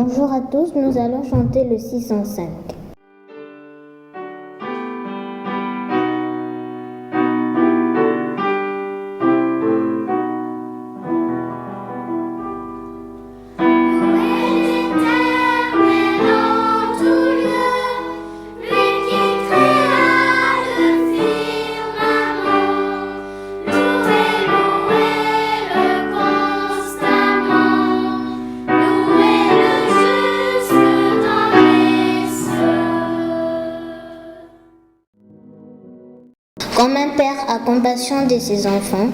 Bonjour à tous, nous allons chanter le 605. Comme un père a compassion de ses enfants,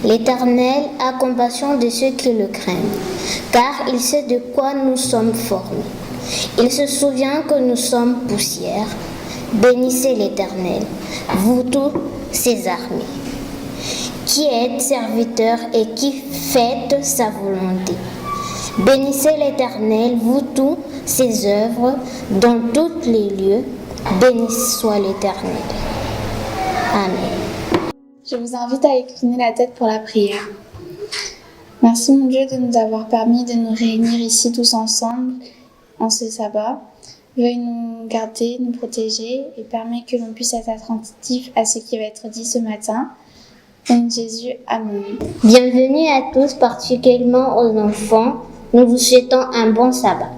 l'Éternel a compassion de ceux qui le craignent, car il sait de quoi nous sommes formés. Il se souvient que nous sommes poussière. Bénissez l'Éternel, vous tous ses armées, qui êtes serviteurs et qui faites sa volonté. Bénissez l'Éternel, vous tous ses œuvres, dans tous les lieux. Béni soit l'Éternel. Amen. Je vous invite à incliner la tête pour la prière. Merci mon Dieu de nous avoir permis de nous réunir ici tous ensemble en ce sabbat. Veuille nous garder, nous protéger et permet que l'on puisse être attentif à ce qui va être dit ce matin. Au nom de Jésus, Amen. Bienvenue à tous, particulièrement aux enfants. Nous vous souhaitons un bon sabbat.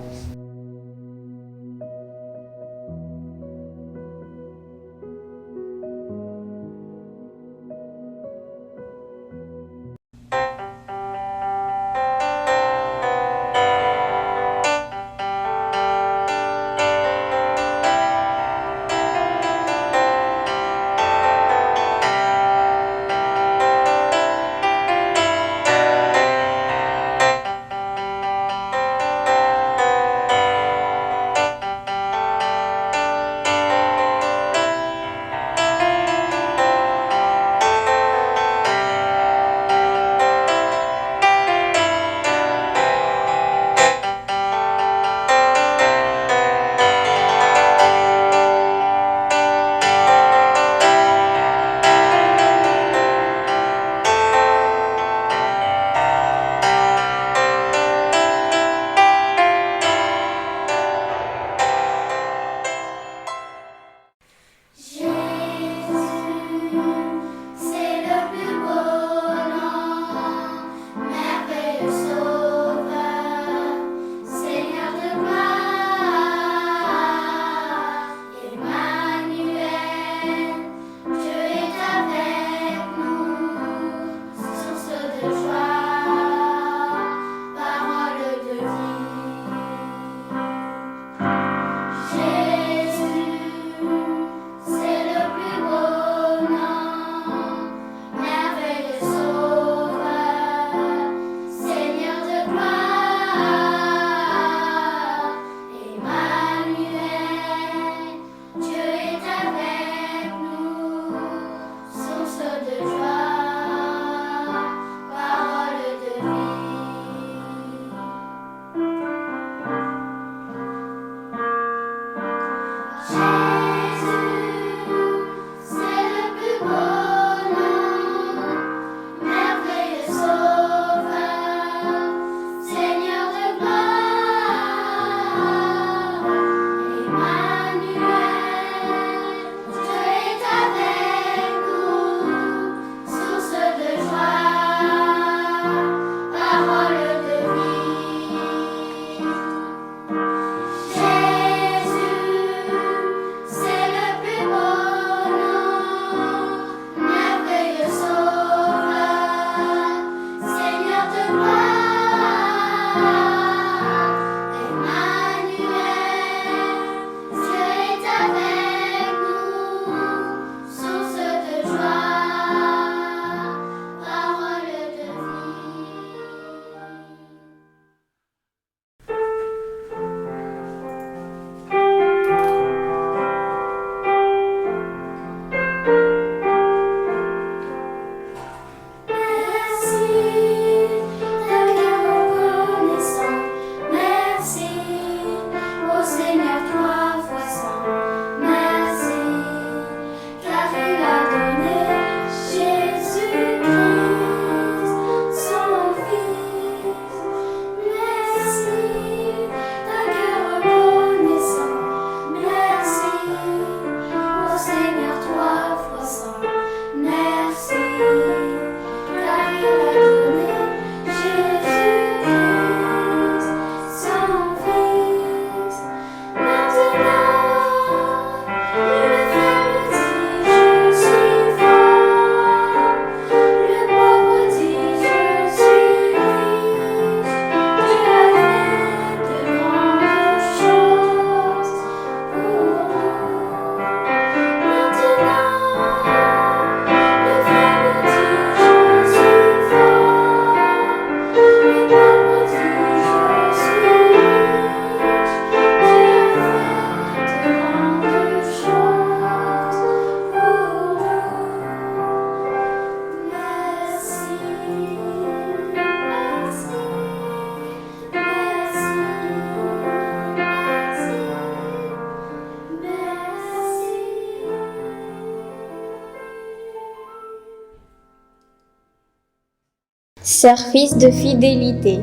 Service de fidélité.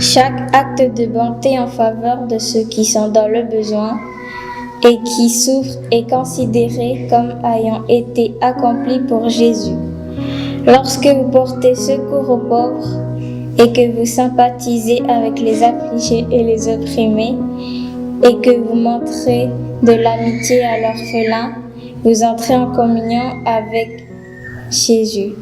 Chaque acte de bonté en faveur de ceux qui sont dans le besoin et qui souffrent est considéré comme ayant été accompli pour Jésus. Lorsque vous portez secours aux pauvres et que vous sympathisez avec les affligés et les opprimés et que vous montrez de l'amitié à l'orphelin, vous entrez en communion avec Jésus.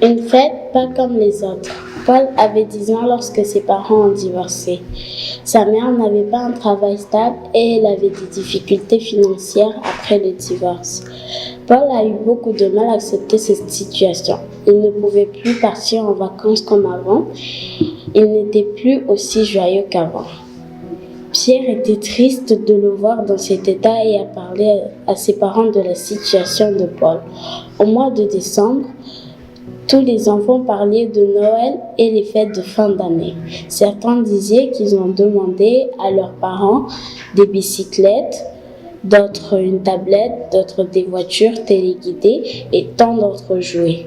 Une fête pas comme les autres. Paul avait 10 ans lorsque ses parents ont divorcé. Sa mère n'avait pas un travail stable et elle avait des difficultés financières après le divorce. Paul a eu beaucoup de mal à accepter cette situation. Il ne pouvait plus partir en vacances comme avant. Il n'était plus aussi joyeux qu'avant. Pierre était triste de le voir dans cet état et a parlé à ses parents de la situation de Paul. Au mois de décembre, tous les enfants parlaient de Noël et les fêtes de fin d'année. Certains disaient qu'ils ont demandé à leurs parents des bicyclettes, d'autres une tablette, d'autres des voitures téléguidées et tant d'autres jouets.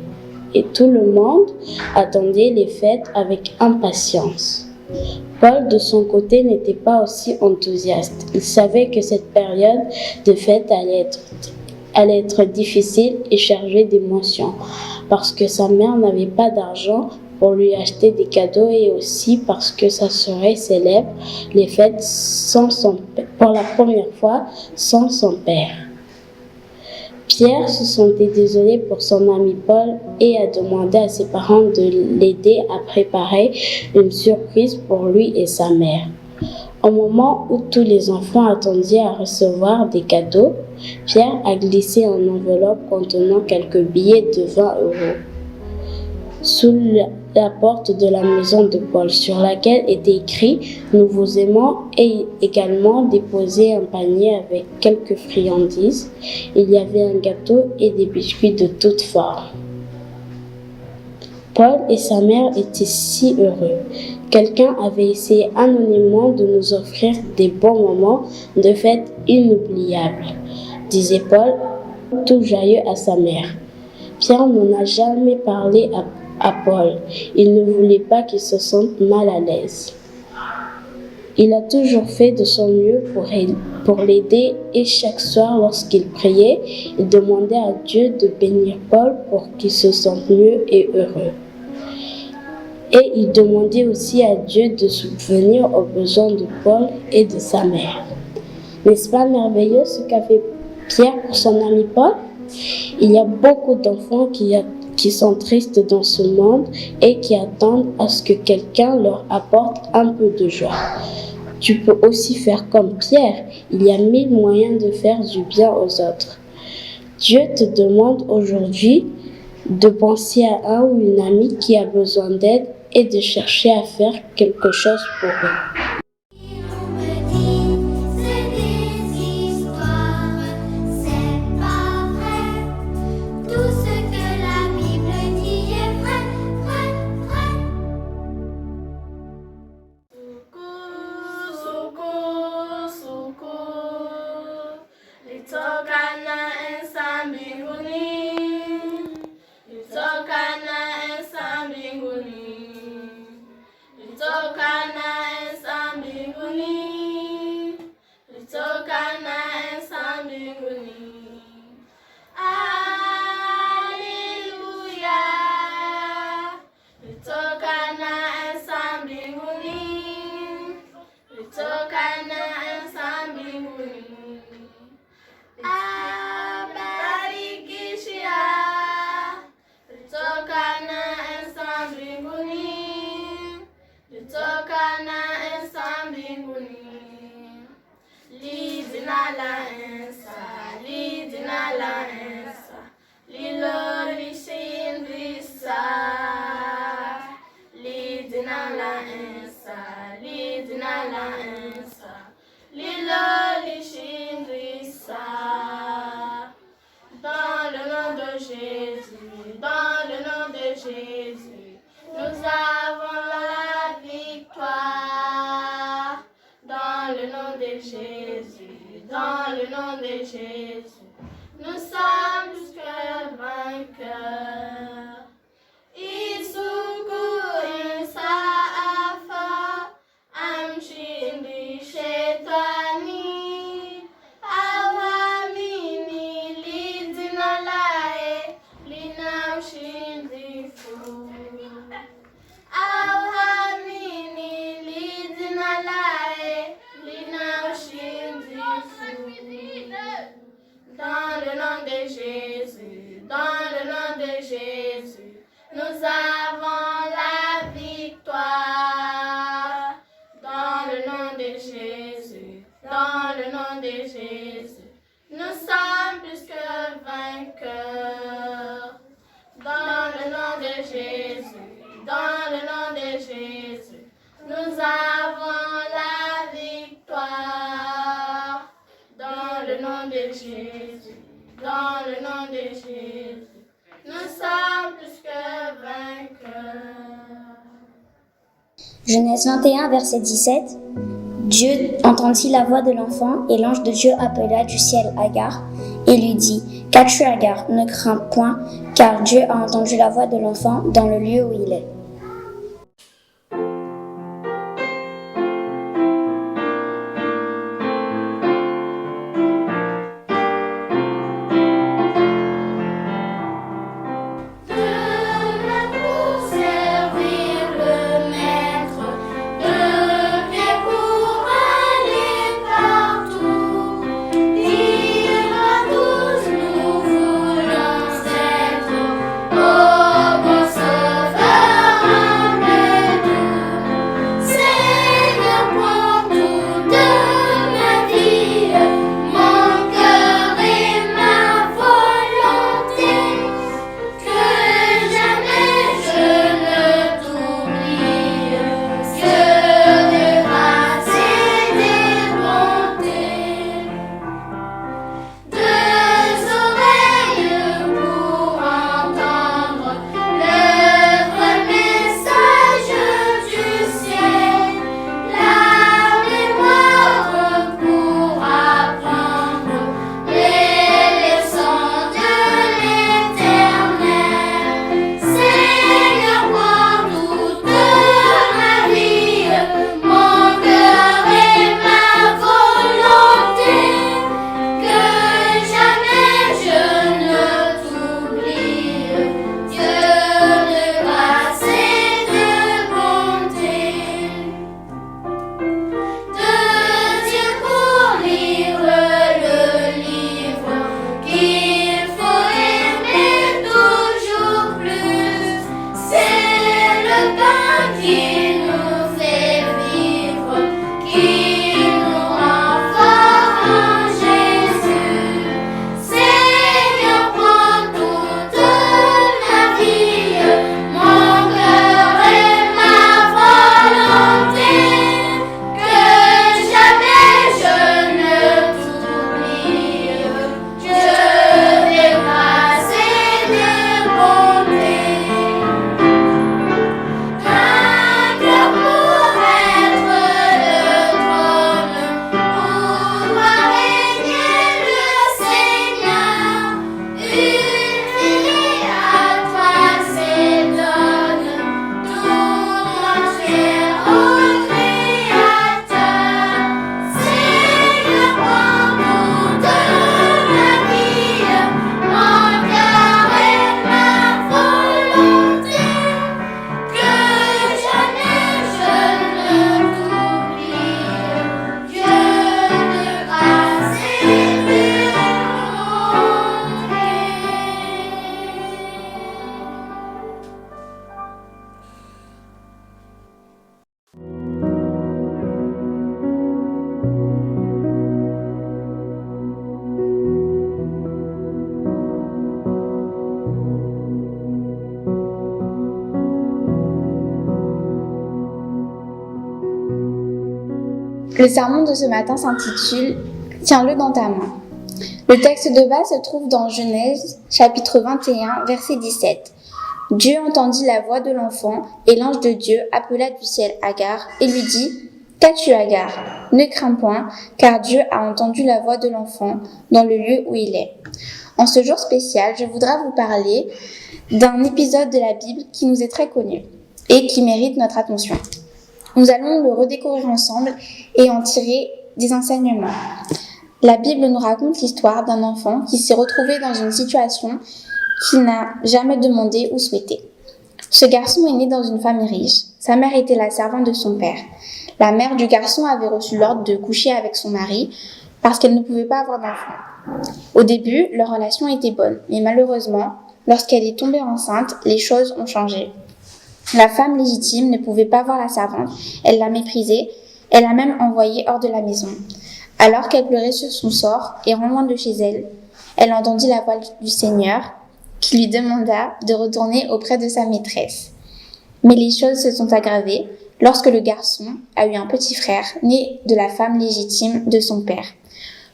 Et tout le monde attendait les fêtes avec impatience. Paul, de son côté, n'était pas aussi enthousiaste. Il savait que cette période de fête allait être difficile et chargée d'émotions, parce que sa mère n'avait pas d'argent pour lui acheter des cadeaux et aussi parce que sa sœur célèbre les fêtes pour la première fois sans son père. Pierre se sentait désolé pour son ami Paul et a demandé à ses parents de l'aider à préparer une surprise pour lui et sa mère. Au moment où tous les enfants attendaient à recevoir des cadeaux, Pierre a glissé une enveloppe contenant quelques billets de 20 € sous la porte de la maison de Paul, sur laquelle était écrit « Nous vous aimons » et également déposé un panier avec quelques friandises. Il y avait un gâteau et des biscuits de toutes formes. Paul et sa mère étaient si heureux. Quelqu'un avait essayé anonymement de nous offrir des bons moments de fête inoubliables, disait Paul, tout joyeux à sa mère. Pierre n'en a jamais parlé à Paul. Il ne voulait pas qu'il se sente mal à l'aise. Il a toujours fait de son mieux pour l'aider et chaque soir, lorsqu'il priait, il demandait à Dieu de bénir Paul pour qu'il se sente mieux et heureux. Et il demandait aussi à Dieu de subvenir aux besoins de Paul et de sa mère. N'est-ce pas merveilleux ce qu'a fait Pierre pour son ami Paul? Il y a beaucoup d'enfants qui sont tristes dans ce monde et qui attendent à ce que quelqu'un leur apporte un peu de joie. Tu peux aussi faire comme Pierre. Il y a 1000 moyens de faire du bien aux autres. Dieu te demande aujourd'hui de penser à un ou une amie qui a besoin d'aide et de chercher à faire quelque chose pour eux. Litokana ensa mbinguni la insa, lidina la insa, lilo lichindrissa. Dans le nom de Jésus, dans le nom de Jésus, nous avons la victoire. Dans le nom de Jésus, dans le nom de Jésus, nous sommes plus que vainqueurs. Isuku insaafa, amshindi shetani, awamini lidina lae, linamshindi fu. Awamini lidina lae, linamshindi fu. Dans le nom de Jésus, dans le nom de Jésus, nous avons la victoire. Dans le nom de Jésus, dans le nom de Jésus, nous sommes plus que vainqueurs. Dans le nom de Jésus, dans le nom de Jésus, nous avons la victoire. Dans le nom de Jésus, dans le nom de Jésus, nous sommes plus que vainqueurs. Genèse 21, verset 17. Dieu entendit la voix de l'enfant et l'ange de Dieu appela du ciel Agar et lui dit « Qu'as-tu Agar? Ne crains point, car Dieu a entendu la voix de l'enfant dans le lieu où il est. » Le sermon de ce matin s'intitule « Tiens-le dans ta main ». Le texte de base se trouve dans Genèse, chapitre 21, verset 17. Dieu entendit la voix de l'enfant et l'ange de Dieu appela du ciel Agar et lui dit « Qu'as-tu, Agar ? Ne crains point, car Dieu a entendu la voix de l'enfant dans le lieu où il est. » En ce jour spécial, je voudrais vous parler d'un épisode de la Bible qui nous est très connu et qui mérite notre attention. Nous allons le redécouvrir ensemble et en tirer des enseignements. La Bible nous raconte l'histoire d'un enfant qui s'est retrouvé dans une situation qu'il n'a jamais demandé ou souhaité. Ce garçon est né dans une famille riche. Sa mère était la servante de son père. La mère du garçon avait reçu l'ordre de coucher avec son mari parce qu'elle ne pouvait pas avoir d'enfant. Au début, leur relation était bonne, mais malheureusement, lorsqu'elle est tombée enceinte, les choses ont changé. La femme légitime ne pouvait pas voir la servante, elle l'a méprisée, elle l'a même envoyée hors de la maison. Alors qu'elle pleurait sur son sort et en loin de chez elle, elle entendit la voix du Seigneur qui lui demanda de retourner auprès de sa maîtresse. Mais les choses se sont aggravées lorsque le garçon a eu un petit frère né de la femme légitime de son père.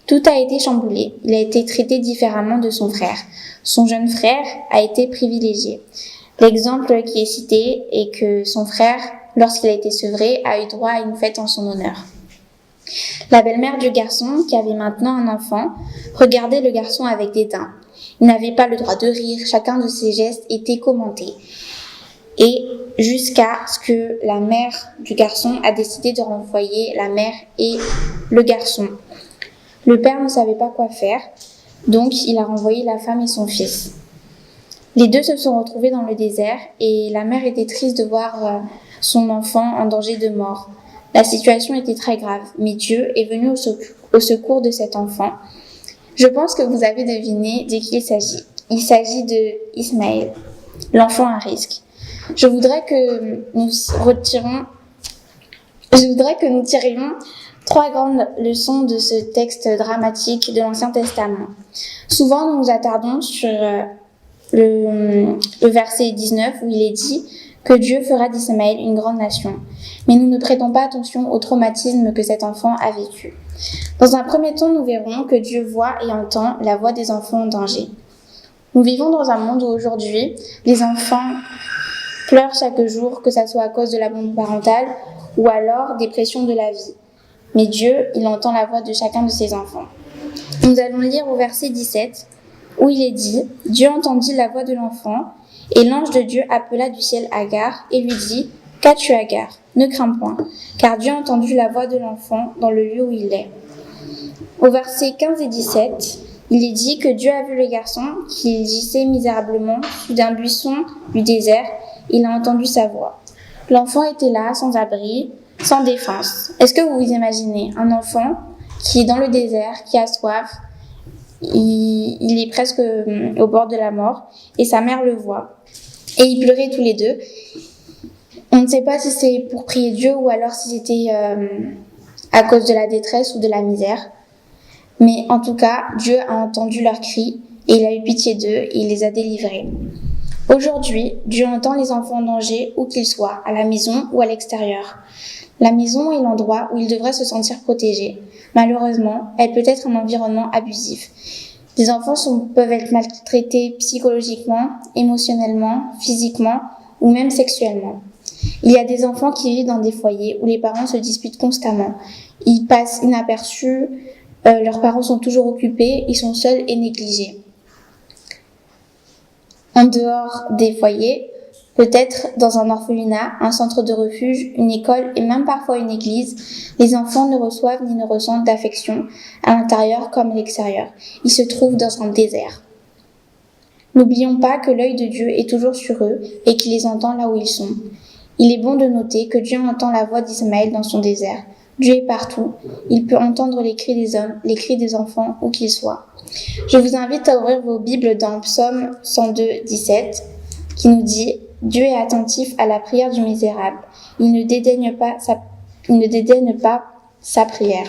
Tout a été chamboulé, il a été traité différemment de son frère. Son jeune frère a été privilégié. L'exemple qui est cité est que son frère, lorsqu'il a été sevré, a eu droit à une fête en son honneur. La belle-mère du garçon, qui avait maintenant un enfant, regardait le garçon avec dédain. Il n'avait pas le droit de rire, chacun de ses gestes était commenté. Et jusqu'à ce que la mère du garçon a décidé de renvoyer la mère et le garçon. Le père ne savait pas quoi faire, donc il a renvoyé la femme et son fils. Les deux se sont retrouvés dans le désert et la mère était triste de voir son enfant en danger de mort. La situation était très grave, mais Dieu est venu au secours de cet enfant. Je pense que vous avez deviné de qui il s'agit. Il s'agit de Ismaël, l'enfant à risque. Je voudrais que nous tirions 3 grandes leçons de ce texte dramatique de l'Ancien Testament. Souvent, nous nous attardons sur le verset 19 où il est dit que Dieu fera d'Ismaël une grande nation. Mais nous ne prêtons pas attention au traumatisme que cet enfant a vécu. Dans un premier temps, nous verrons que Dieu voit et entend la voix des enfants en danger. Nous vivons dans un monde où aujourd'hui, les enfants pleurent chaque jour, que ça soit à cause de l'abandon parental ou alors des pressions de la vie. Mais Dieu, il entend la voix de chacun de ses enfants. Nous allons lire au verset 17, où il est dit « Dieu entendit la voix de l'enfant, et l'ange de Dieu appela du ciel Agar et lui dit « Qu'as-tu, Agar ? Ne crains point, car Dieu a entendu la voix de l'enfant dans le lieu où il est. » Au verset 15 et 17, il est dit que Dieu a vu le garçon qui gissait misérablement sous un buisson du désert. Il a entendu sa voix. L'enfant était là, sans abri, sans défense. Est-ce que vous vous imaginez un enfant qui est dans le désert, qui a soif, il est presque au bord de la mort et sa mère le voit. Et ils pleuraient tous les deux. On ne sait pas si c'est pour prier Dieu ou alors si c'était à cause de la détresse ou de la misère. Mais en tout cas, Dieu a entendu leurs cris et il a eu pitié d'eux et il les a délivrés. Aujourd'hui, Dieu entend les enfants en danger où qu'ils soient, à la maison ou à l'extérieur. La maison est l'endroit où ils devraient se sentir protégés. Malheureusement, elle peut être un environnement abusif. Les enfants peuvent être maltraités psychologiquement, émotionnellement, physiquement ou même sexuellement. Il y a des enfants qui vivent dans des foyers où les parents se disputent constamment. Ils passent inaperçus, leurs parents sont toujours occupés, ils sont seuls et négligés. En dehors des foyers, peut-être dans un orphelinat, un centre de refuge, une école et même parfois une église, les enfants ne reçoivent ni ne ressentent d'affection à l'intérieur comme à l'extérieur. Ils se trouvent dans un désert. N'oublions pas que l'œil de Dieu est toujours sur eux et qu'il les entend là où ils sont. Il est bon de noter que Dieu entend la voix d'Ismaël dans son désert. Dieu est partout. Il peut entendre les cris des hommes, les cris des enfants, où qu'ils soient. Je vous invite à ouvrir vos Bibles dans Psaume 102, 17, qui nous dit « Dieu est attentif à la prière du misérable. Il ne dédaigne pas sa prière. »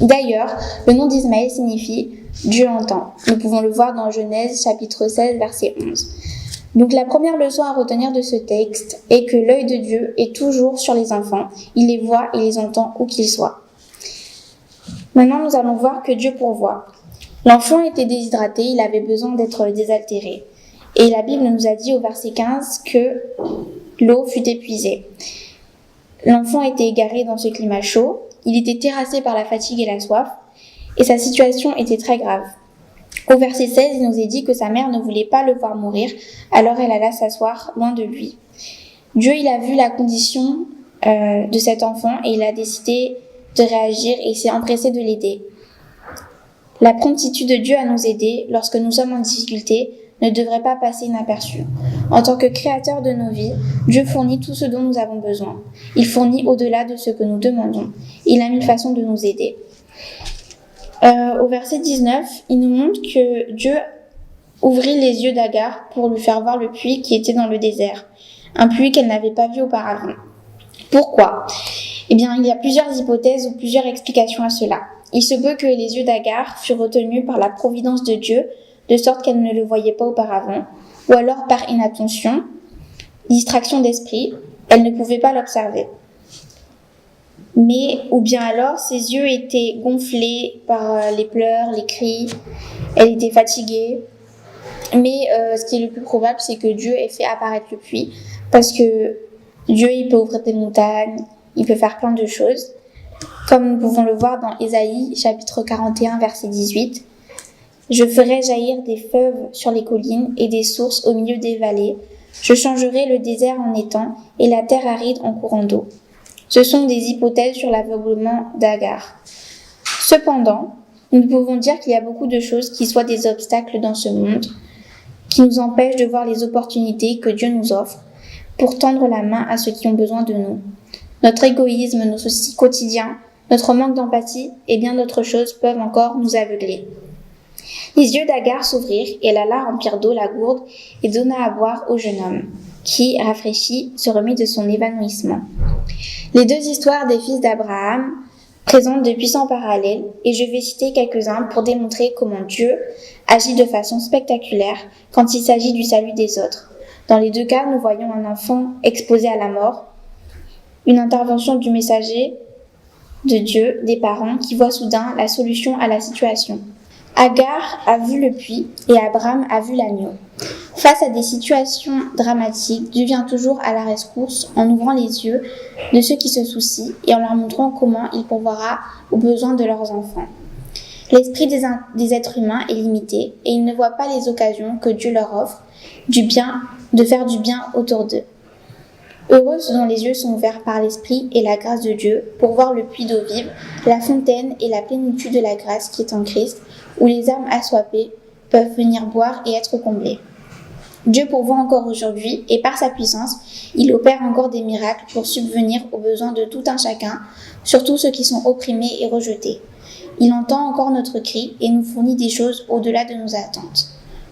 D'ailleurs, le nom d'Ismaël signifie « Dieu entend ». Nous pouvons le voir dans Genèse, chapitre 16, verset 11. Donc la première leçon à retenir de ce texte est que l'œil de Dieu est toujours sur les enfants. Il les voit et les entend où qu'ils soient. Maintenant, nous allons voir que Dieu pourvoit. L'enfant était déshydraté, il avait besoin d'être désaltéré. Et la Bible nous a dit au verset 15 que l'eau fut épuisée. L'enfant était égaré dans ce climat chaud, il était terrassé par la fatigue et la soif, et sa situation était très grave. Au verset 16, il nous est dit que sa mère ne voulait pas le voir mourir, alors elle alla s'asseoir loin de lui. Dieu, il a vu la condition de cet enfant et il a décidé de réagir et il s'est empressé de l'aider. La promptitude de Dieu à nous aider lorsque nous sommes en difficulté ne devrait pas passer inaperçue. En tant que créateur de nos vies, Dieu fournit tout ce dont nous avons besoin. Il fournit au-delà de ce que nous demandons. Il a mille façons de nous aider. Au verset 19, il nous montre que Dieu ouvrit les yeux d'Agar pour lui faire voir le puits qui était dans le désert, un puits qu'elle n'avait pas vu auparavant. Pourquoi ? Eh bien, il y a plusieurs hypothèses ou plusieurs explications à cela. Il se peut que les yeux d'Agar furent retenus par la providence de Dieu, de sorte qu'elle ne le voyait pas auparavant, ou alors par inattention, distraction d'esprit, elle ne pouvait pas l'observer. Ou bien alors, ses yeux étaient gonflés par les pleurs, les cris, elle était fatiguée. Mais ce qui est le plus probable, c'est que Dieu ait fait apparaître le puits, parce que Dieu, il peut ouvrir des montagnes, il peut faire plein de choses. Comme nous pouvons le voir dans Ésaïe, chapitre 41, verset 18. « Je ferai jaillir des feuves sur les collines et des sources au milieu des vallées. Je changerai le désert en étang et la terre aride en courant d'eau. » Ce sont des hypothèses sur l'aveuglement d'Agar. Cependant, nous pouvons dire qu'il y a beaucoup de choses qui soient des obstacles dans ce monde, qui nous empêchent de voir les opportunités que Dieu nous offre pour tendre la main à ceux qui ont besoin de nous. Notre égoïsme, nos soucis quotidiens, notre manque d'empathie et bien d'autres choses peuvent encore nous aveugler. Les yeux d'Agar s'ouvrirent et elle alla remplir d'eau la gourde et donna à boire au jeune homme, qui, rafraîchi, se remit de son évanouissement. Les deux histoires des fils d'Abraham présentent de puissants parallèles et je vais citer quelques-uns pour démontrer comment Dieu agit de façon spectaculaire quand il s'agit du salut des autres. Dans les deux cas, nous voyons un enfant exposé à la mort, une intervention du messager de Dieu, des parents qui voient soudain la solution à la situation. Agar a vu le puits et Abraham a vu l'agneau. Face à des situations dramatiques, Dieu vient toujours à la rescousse en ouvrant les yeux de ceux qui se soucient et en leur montrant comment il pourvoira aux besoins de leurs enfants. L'esprit des êtres humains est limité et ils ne voient pas les occasions que Dieu leur offre de faire du bien autour d'eux. Heureux ceux dont les yeux sont ouverts par l'Esprit et la grâce de Dieu pour voir le puits d'eau vive, la fontaine et la plénitude de la grâce qui est en Christ, où les âmes assoiffées peuvent venir boire et être comblées. Dieu pourvoit encore aujourd'hui et par sa puissance, il opère encore des miracles pour subvenir aux besoins de tout un chacun, surtout ceux qui sont opprimés et rejetés. Il entend encore notre cri et nous fournit des choses au-delà de nos attentes.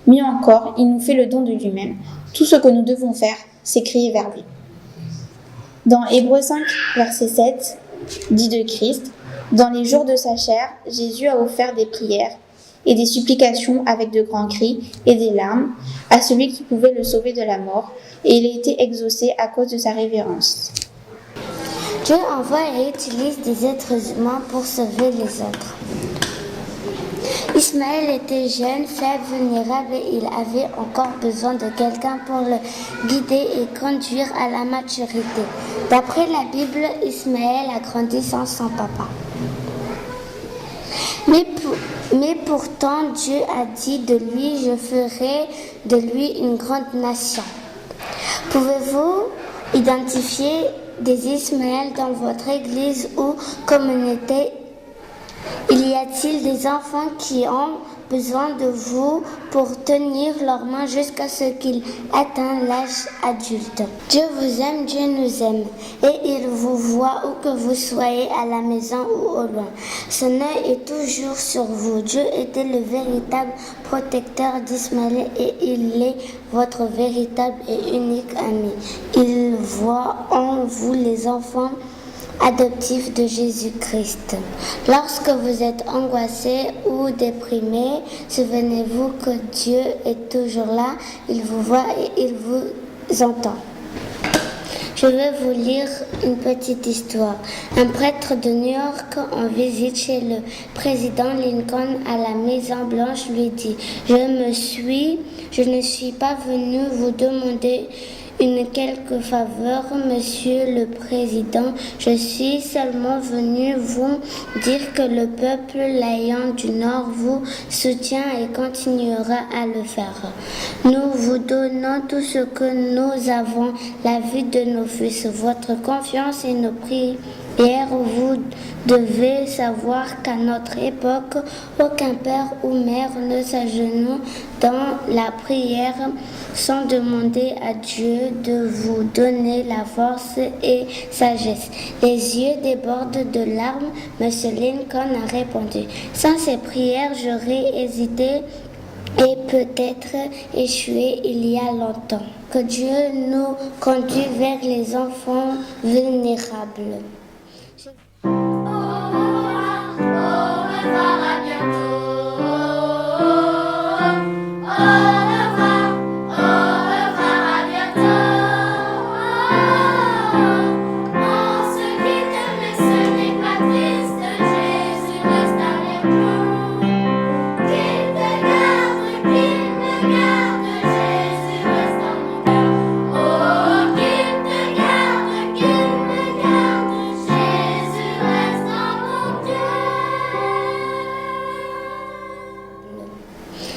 Mieux encore, il nous fait le don de lui-même. Tout ce que nous devons faire, c'est crier vers lui. Dans Hébreux 5, verset 7, dit de Christ, « Dans les jours de sa chair, Jésus a offert des prières et des supplications avec de grands cris et des larmes à celui qui pouvait le sauver de la mort, et il a été exaucé à cause de sa révérence. » Dieu envoie et utilise des êtres humains pour sauver les autres. Ismaël était jeune, faible, vulnérable et il avait encore besoin de quelqu'un pour le guider et conduire à la maturité. D'après la Bible, Ismaël a grandi sans son papa. Mais pourtant, Dieu a dit de lui, je ferai de lui une grande nation. Pouvez-vous identifier des Ismaël dans votre église ou communauté? Y a-t-il des enfants qui ont besoin de vous pour tenir leurs mains jusqu'à ce qu'ils atteignent l'âge adulte? Dieu vous aime, Dieu nous aime, et il vous voit où que vous soyez, à la maison ou au loin. Son œil est toujours sur vous. Dieu était le véritable protecteur d'Ismaël et il est votre véritable et unique ami. Il voit en vous les enfants adoptif de Jésus-Christ. Lorsque vous êtes angoissé ou déprimé, souvenez-vous que Dieu est toujours là, il vous voit et il vous entend. Je vais vous lire une petite histoire. Un prêtre de New York en visite chez le président Lincoln à la Maison Blanche lui dit « Je ne suis pas venu vous demander une quelque faveur, monsieur le président. Je suis seulement venu vous dire que le peuple laïen du Nord vous soutient et continuera à le faire. Nous vous donnons tout ce que nous avons, la vie de nos fils, votre confiance et nos prières. Vous devez savoir qu'à notre époque, aucun père ou mère ne s'agenouille dans la prière sans demander à Dieu de vous donner la force et sagesse. Les yeux débordent de larmes. Monsieur Lincoln a répondu « Sans ces prières, j'aurais hésité et peut-être échoué il y a longtemps. Que Dieu nous conduise vers les enfants vulnérables. »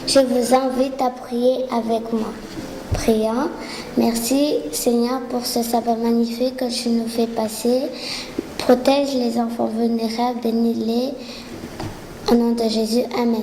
Je vous invite à prier avec moi. Prions. Merci Seigneur pour ce sabbat magnifique que tu nous fais passer. Protège les enfants vulnérables, bénis-les. Au nom de Jésus, Amen.